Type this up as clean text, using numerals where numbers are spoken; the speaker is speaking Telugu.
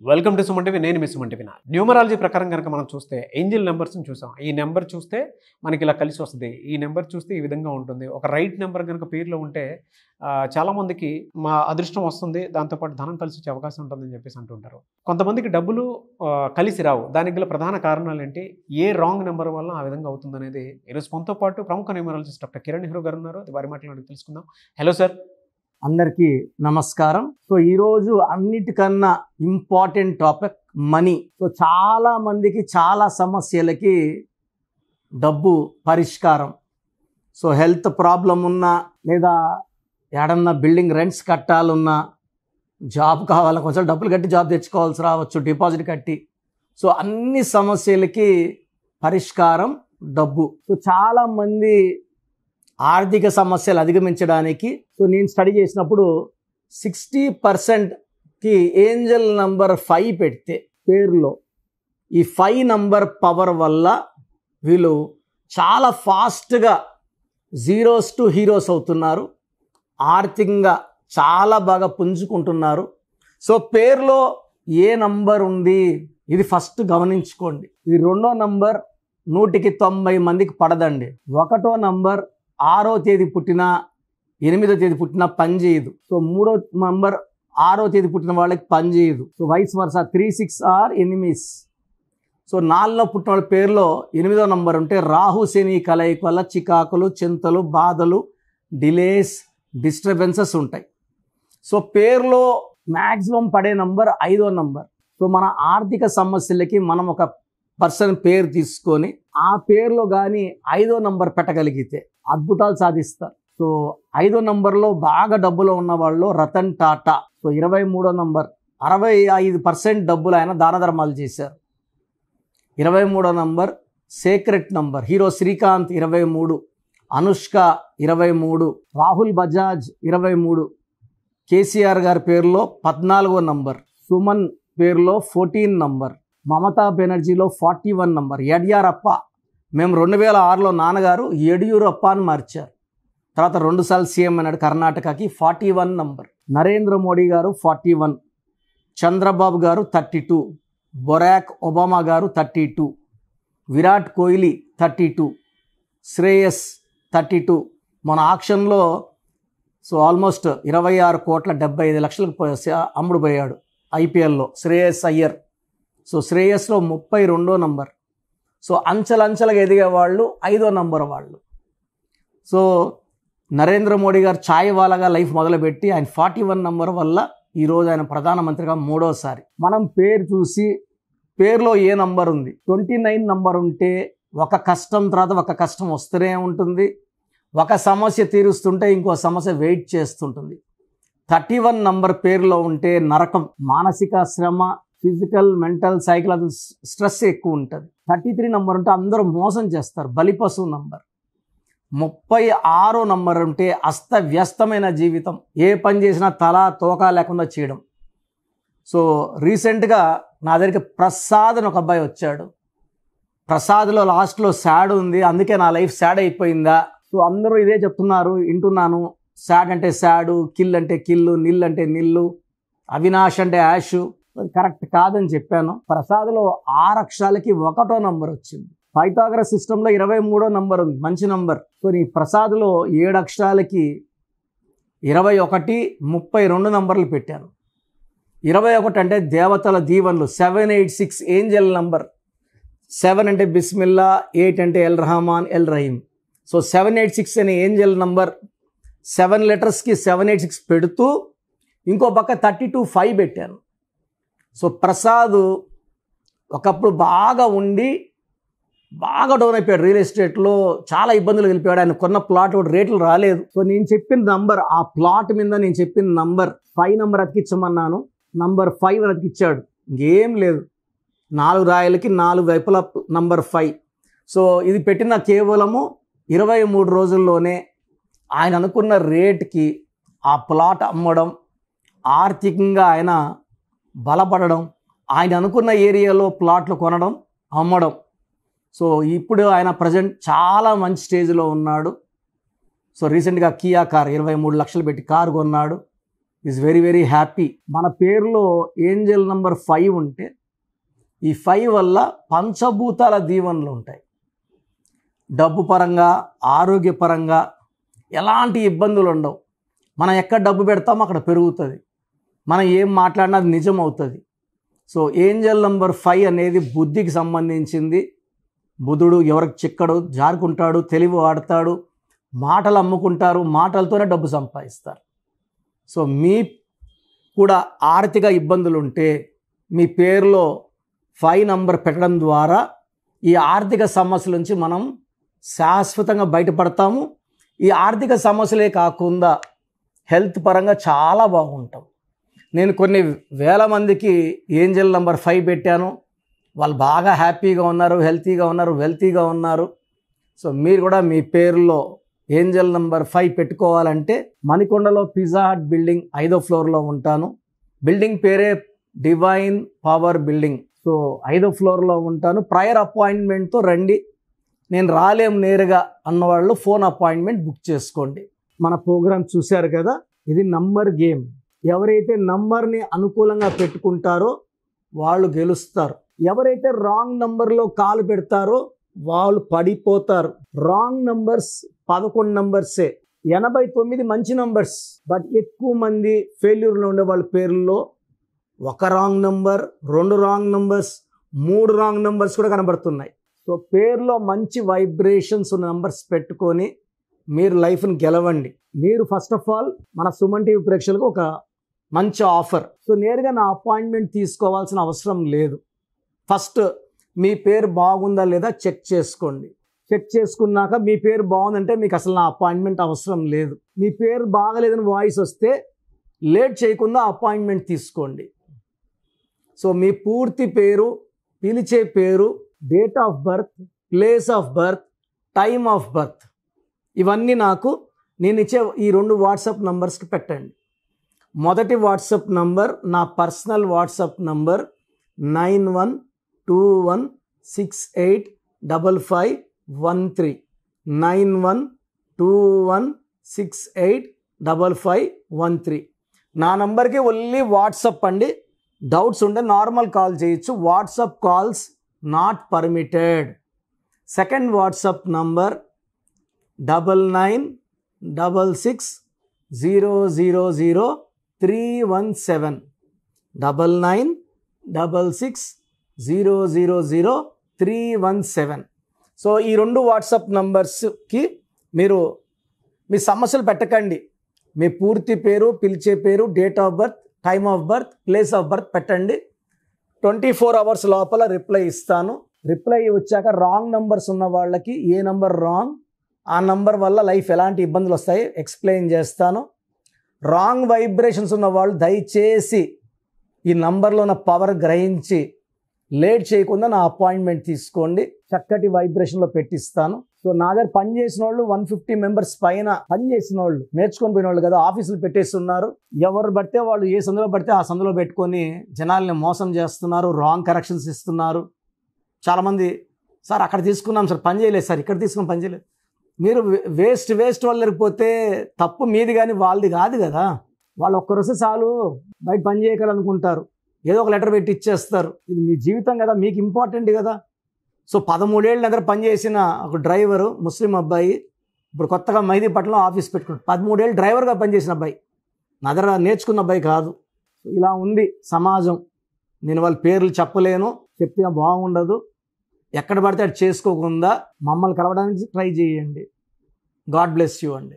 Welcome to Suman TV. నేను మీ సుమన్ టీవీ. న్యూమరాలజీ ప్రకారం కనుక మనం చూస్తే ఏంజిల్ నెంబర్స్ని చూసాం. ఈ నెంబర్ చూస్తే మనకి ఇలా కలిసి వస్తుంది, ఈ నెంబర్ చూస్తే ఈ విధంగా ఉంటుంది. ఒక రైట్ నెంబర్ కనుక పేరులో ఉంటే చాలామందికి మా అదృష్టం వస్తుంది, దాంతోపాటు ధనం కలిసి వచ్చే అవకాశం ఉంటుందని చెప్పేసి అంటుంటారు. కొంతమందికి డబ్బులు కలిసి రావు. దానికి గల ప్రధాన కారణాలు ఏంటి, ఏ రాంగ్ నెంబర్ వల్ల ఆ విధంగా అవుతుందనేది ఈరోజు మనతో పాటు ప్రముఖ న్యూమరాలజిస్ట్ డాక్టర్ కిరణ్ నెహ్రూ గారు ఉన్నారు. వారి మాటలు తెలుసుకుందాం. Hello sir. అందరికీ నమస్కారం. సో ఈరోజు అన్నిటికన్నా ఇంపార్టెంట్ టాపిక్ మనీ. సో చాలా మందికి చాలా సమస్యలకి డబ్బు పరిష్కారం. సో హెల్త్ ప్రాబ్లం ఉన్నా, లేదా ఏడన్నా బిల్డింగ్ రెంట్స్ కట్టాలన్నా, జాబ్ కావాలా, కొంచెం డబ్బులు కట్టి జాబ్ తెచ్చుకోవాల్సి రావచ్చు, డిపాజిట్ కట్టి. సో అన్ని సమస్యలకి పరిష్కారం డబ్బు. సో చాలామంది ఆర్థిక సమస్యలు అధిగమించడానికి, సో నేను స్టడీ చేసినప్పుడు 60%కి ఏంజల్ నంబర్ 5 పెడితే పేరులో, ఈ 5 నంబర్ పవర్ వల్ల వీళ్ళు చాలా ఫాస్ట్గా జీరోస్ టు హీరోస్ అవుతున్నారు, ఆర్థికంగా చాలా బాగా పుంజుకుంటున్నారు. సో పేరులో ఏ నంబర్ ఉంది ఇది ఫస్ట్ గమనించుకోండి. ఈ రెండో నంబర్ 100కి 90 మందికి పడదండి. ఒకటో నంబర్ 6వ తేదీ పుట్టినా 8వ తేదీ పుట్టినా పనిచేయదు. సో 3వ నంబర్ 6వ తేదీ పుట్టిన వాళ్ళకి పనిచేయదు. So vice versa 3, 6 are enemies. So 4లో పుట్టిన వాళ్ళ పేరులో 8వ నంబర్ ఉంటే రాహు శని కలయిక వల్ల చికాకులు, చింతలు, బాధలు, డిలేస్, డిస్టర్బెన్సెస్ ఉంటాయి. సో పేరులో మ్యాక్సిమం పడే నంబర్ 5వ నంబర్. సో మన ఆర్థిక సమస్యలకి మనం ఒక పర్సన్ పేరు తీసుకొని ఆ పేరులో కానీ 5వ నంబర్ పెట్టగలిగితే అద్భుతాలు సాధిస్తారు. సో 5వ నంబర్లో బాగా డబ్బులో ఉన్న వాళ్ళు రతన్ టాటా. సో 23వ నంబర్ 65% డబ్బులు ఆయన దాన ధర్మాలు చేశారు. 23వ number secret number. Hero Srikanth 23, Anushka 23, Rahul Bajaj 23, KCR గారి పేరులో 14వ నంబర్, సుమన్ పేరులో 14 నంబర్, మమతా బెనర్జీలో 41 నంబర్, యడ్యూరప్ప. మేము 2006లో నాన్నగారు యడ్యూరప్ప అని మార్చారు, తర్వాత 2 సార్లు సీఎం అన్నాడు కర్ణాటకకి, 41 నంబర్. నరేంద్ర మోడీ గారు 41, చంద్రబాబు గారు 32, బొరాక్ ఒబామా గారు 32, విరాట్ కోహ్లీ 32, శ్రేయస్ 32. మన ఆక్షన్లో సో ఆల్మోస్ట్ 26,75,00,000 అమ్ముడు పోయాడు ఐపీఎల్లో శ్రేయస్ అయ్యర్. సో శ్రేయస్లో 32వ నంబర్. సో అంచెలంచెలుగా ఎదిగే వాళ్ళు 5వ నంబర్ వాళ్ళు. సో నరేంద్ర మోడీ గారు ఛాయ్ వాలాగా లైఫ్ మొదలుపెట్టి ఆయన 41 నంబర్ వల్ల ఈరోజు ఆయన ప్రధానమంత్రిగా 3వసారి. మనం పేరు చూసి పేరులో ఏ నంబర్ ఉంది, 29 నంబర్ ఉంటే ఒక కష్టం తర్వాత ఒక కష్టం వస్తూనే ఉంటుంది, ఒక సమస్య తీరుస్తుంటే ఇంకో సమస్య వెయిట్ చేస్తుంటుంది. 31 నంబర్ పేరులో ఉంటే నరకం, మానసిక శ్రమ, ఫిజికల్, మెంటల్, సైకలాజికల్ స్ట్రెస్ ఎక్కువ ఉంటుంది. 33 నంబర్ ఉంటే అందరూ మోసం చేస్తారు, బలిపశువు నంబర్. 36వ నంబర్ ఉంటే అస్తవ్యస్తమైన జీవితం, ఏ పని చేసినా తల తోక లేకుండా చేయడం. సో రీసెంట్గా నా దగ్గరికి ప్రసాద్ అని ఒక అబ్బాయి వచ్చాడు. ప్రసాద్లో లాస్ట్లో శాడ్ ఉంది, అందుకే నా లైఫ్ శాడ్ అయిపోయిందా. సో అందరూ ఇదే చెప్తున్నారు, వింటున్నాను. శాడ్ అంటే శాడు, కిల్ అంటే కిల్లు, నిల్ అంటే నిల్లు, అవినాష్ అంటే యాషు. కరెక్ట్ కాదని చెప్పాను. ప్రసాద్లో 6 అక్షరాలకి 1వ నంబర్ వచ్చింది. పైథాగరస్ సిస్టంలో 23వ నంబర్ ఉంది, మంచి నంబర్. సో నీ ప్రసాద్లో 7 అక్షరాలకి 21, 32 నంబర్లు పెట్టాను. 21 అంటే దేవతల దీవెనలు, 786 ఏంజల్ నంబర్. 7 అంటే బిస్మిల్లా, 8 అంటే L Rahman, L Rahim. So 786 అనే ఏంజల్ నంబర్ 7 లెటర్స్కి 786 పెడుతూ ఇంకో పక్క 32, 5 పెట్టాను. సో ప్రసాద్ ఒకప్పుడు బాగా ఉండి బాగా డౌన్ అయిపోయాడు, రియల్ ఎస్టేట్లో చాలా ఇబ్బందులు వెళ్ళిపోయాడు. ఆయన కొన్న ప్లాట్ కూడా రేట్లు రాలేదు. సో నేను చెప్పిన నంబర్, ఆ ప్లాట్ మీద నేను చెప్పిన నంబర్ 5 నంబర్ అతికించమన్నాను, నంబర్ 5 అతికిచ్చాడు. ఇంకేం లేదు, 4 రాయలకి 4 వైపుల నంబర్ 5. సో ఇది పెట్టిన కేవలము 23 రోజుల్లోనే ఆయన అనుకున్న రేట్కి ఆ ప్లాట్ అమ్మడం, ఆర్థికంగా ఆయన బలపడడం, ఆయన అనుకున్న ఏరియాలో ప్లాట్లు కొనడం, అమ్మడం. సో ఇప్పుడు ఆయన ప్రజెంట్ చాలా మంచి స్టేజ్లో ఉన్నాడు. సో రీసెంట్గా కియా కార్ 23 లక్షలు పెట్టి కారు కొన్నాడు. Is very very happy. మన పేరులో ఏంజల్ నంబర్ 5 ఉంటే ఈ 5 వల్ల పంచభూతాల దీవెనలు ఉంటాయి. డబ్బు పరంగా, ఆరోగ్యపరంగా ఎలాంటి ఇబ్బందులు ఉండవు. మనం ఎక్కడ డబ్బు పెడతామో అక్కడ పెరుగుతుంది. మనం ఏం మాట్లాడినా అది నిజం అవుతుంది. సో ఏంజల్ నంబర్ 5 అనేది బుద్ధికి సంబంధించింది. బుధుడు ఎవరికి చిక్కడు, జారుకుంటాడు, తెలివి వాడతాడు, మాటలు అమ్ముకుంటారు, మాటలతోనే డబ్బు సంపాదిస్తారు. సో మీ కూడా ఆర్థిక ఇబ్బందులు ఉంటే మీ పేరులో 5 నంబర్ పెట్టడం ద్వారా ఈ ఆర్థిక సమస్యల నుంచి మనం శాశ్వతంగా బయటపడతాము. ఈ ఆర్థిక సమస్యలే కాకుండా హెల్త్ పరంగా చాలా బాగుంటాం. నేను కొన్ని వేల మందికి ఏంజల్ నంబర్ 5 పెట్టాను. వాళ్ళు బాగా హ్యాపీగా ఉన్నారు, హెల్తీగా ఉన్నారు, వెల్తీగా ఉన్నారు. సో మీరు కూడా మీ పేరులో ఏంజల్ నంబర్ 5 పెట్టుకోవాలంటే మణికొండలో పిజ్జా హట్ బిల్డింగ్ 5వ ఫ్లోర్లో ఉంటాను. బిల్డింగ్ పేరే డివైన్ పవర్ బిల్డింగ్. సో 5వ ఫ్లోర్లో ఉంటాను. ప్రయర్ అపాయింట్మెంట్తో రండి. నేను రాలేం నేరుగా అన్నవాళ్ళు ఫోన్ అపాయింట్మెంట్ బుక్ చేసుకోండి. మన ప్రోగ్రామ్ చూశారు కదా, ఇది నంబర్ గేమ్. ఎవరైతే నంబర్ని అనుకూలంగా పెట్టుకుంటారో వాళ్ళు గెలుస్తారు. ఎవరైతే రాంగ్ నంబర్లో కాలు పెడతారో వాళ్ళు పడిపోతారు. రాంగ్ నంబర్స్ 11 నంబర్సే, 89 మంచి నంబర్స్. బట్ ఎక్కువ మంది ఫెయిల్యూర్లో ఉండే వాళ్ళ పేర్లలో 1 wrong number, 2 wrong numbers, 3 wrong numbers కూడా కనబడుతున్నాయి. సో పేరులో మంచి వైబ్రేషన్స్ ఉన్న నంబర్స్ పెట్టుకొని మీరు లైఫ్ని గెలవండి. మీరు ఫస్ట్ ఆఫ్ ఆల్ మన సుమన్ టీవీ ప్రేక్షకులకు ఒక మంచి ఆఫర్. సో నేరుగా నా అపాయింట్మెంట్ తీసుకోవాల్సిన అవసరం లేదు. ఫస్ట్ మీ పేరు బాగుందా లేదా చెక్ చేసుకోండి. చెక్ చేసుకున్నాక మీ పేరు బాగుందంటే మీకు అసలు నా అపాయింట్మెంట్ అవసరం లేదు. మీ పేరు బాగలేదని వాయిస్ వస్తే లేట్ చేయకుండా అపాయింట్మెంట్ తీసుకోండి. సో మీ పూర్తి పేరు, పిలిచే పేరు, date of birth, place of birth, time of birth, ఇవన్నీ నాకు నేను ఇచ్చే ఈ 2 వాట్సాప్ నంబర్స్కి పెట్టండి. మొదటి వాట్సాప్ నంబర్ నా పర్సనల్ వాట్సాప్ నంబర్ 9121685513 9121685513. నా నంబర్కి ఓన్లీ వాట్సాప్ అండి. డౌట్స్ ఉంటే నార్మల్ కాల్ చేయొచ్చు. WhatsApp calls not permitted. Second WhatsApp number 9966000317 9966000317. So ఈ 2 వాట్సాప్ నంబర్స్కి మీరు మీ సమస్యలు పెట్టకండి. మీ పూర్తి పేరు, పిలిచే పేరు, date of birth, time of birth, place of birth పెట్టండి. 24 అవర్స్ లోపల రిప్లై ఇస్తాను. రిప్లై వచ్చాక రాంగ్ నంబర్స్ ఉన్న వాళ్ళకి ఏ నంబర్ రాంగ్, ఆ నంబర్ వల్ల లైఫ్ ఎలాంటి ఇబ్బందులు వస్తాయి ఎక్స్ప్లెయిన్ చేస్తాను. రాంగ్ వైబ్రేషన్స్ ఉన్న వాళ్ళు దయచేసి ఈ నంబర్లో ఉన్న పవర్ గ్రహించి లేట్ చేయకుండా నా అపాయింట్మెంట్ తీసుకోండి. చక్కటి వైబ్రేషన్లో పెట్టిస్తాను. సో నా దగ్గర పనిచేసిన వాళ్ళు 150 మెంబర్స్ పైన పనిచేసిన వాళ్ళు, నేర్చుకొని పోయిన వాళ్ళు కదా, ఆఫీసులు పెట్టేస్తున్నారు. ఎవరు పడితే వాళ్ళు ఏ సందులో పడితే ఆ సందులో పెట్టుకొని జనాల్ని మోసం చేస్తున్నారు, రాంగ్ కరెక్షన్స్ ఇస్తున్నారు. చాలామంది సార్ అక్కడ తీసుకున్నాం సార్ పని చేయలేదు, సార్ ఇక్కడ తీసుకున్నాం పని చేయలేదు. మీరు వేస్ట్ వాళ్ళు లేకపోతే తప్పు మీది కానీ వాళ్ళది కాదు కదా. వాళ్ళు ఒక్కరోజు చాలు బయట పని చేయగలనుకుంటారు, ఏదో ఒక లెటర్ పెట్టి ఇచ్చేస్తారు. ఇది మీ జీవితం కదా, మీకు ఇంపార్టెంట్ కదా. సో 13 ఏళ్ళ దగ్గర పనిచేసిన ఒక డ్రైవరు, ముస్లిం అబ్బాయి, ఇప్పుడు కొత్తగా మైదీపట్నంలో ఆఫీస్ పెట్టుకున్నాడు. 13 ఏళ్ళు డ్రైవర్గా పనిచేసిన అబ్బాయి, నా దగ్గర నేర్చుకున్న అబ్బాయి కాదు. ఇలా ఉంది సమాజం. నేను వాళ్ళ పేర్లు చెప్పలేను, చెప్తే బాగుండదు. ఎక్కడ పడితే అది చేసుకోకుండా మమ్మల్ని కలవడానికి ట్రై చేయండి. గాడ్ బ్లెస్ యూ అండి.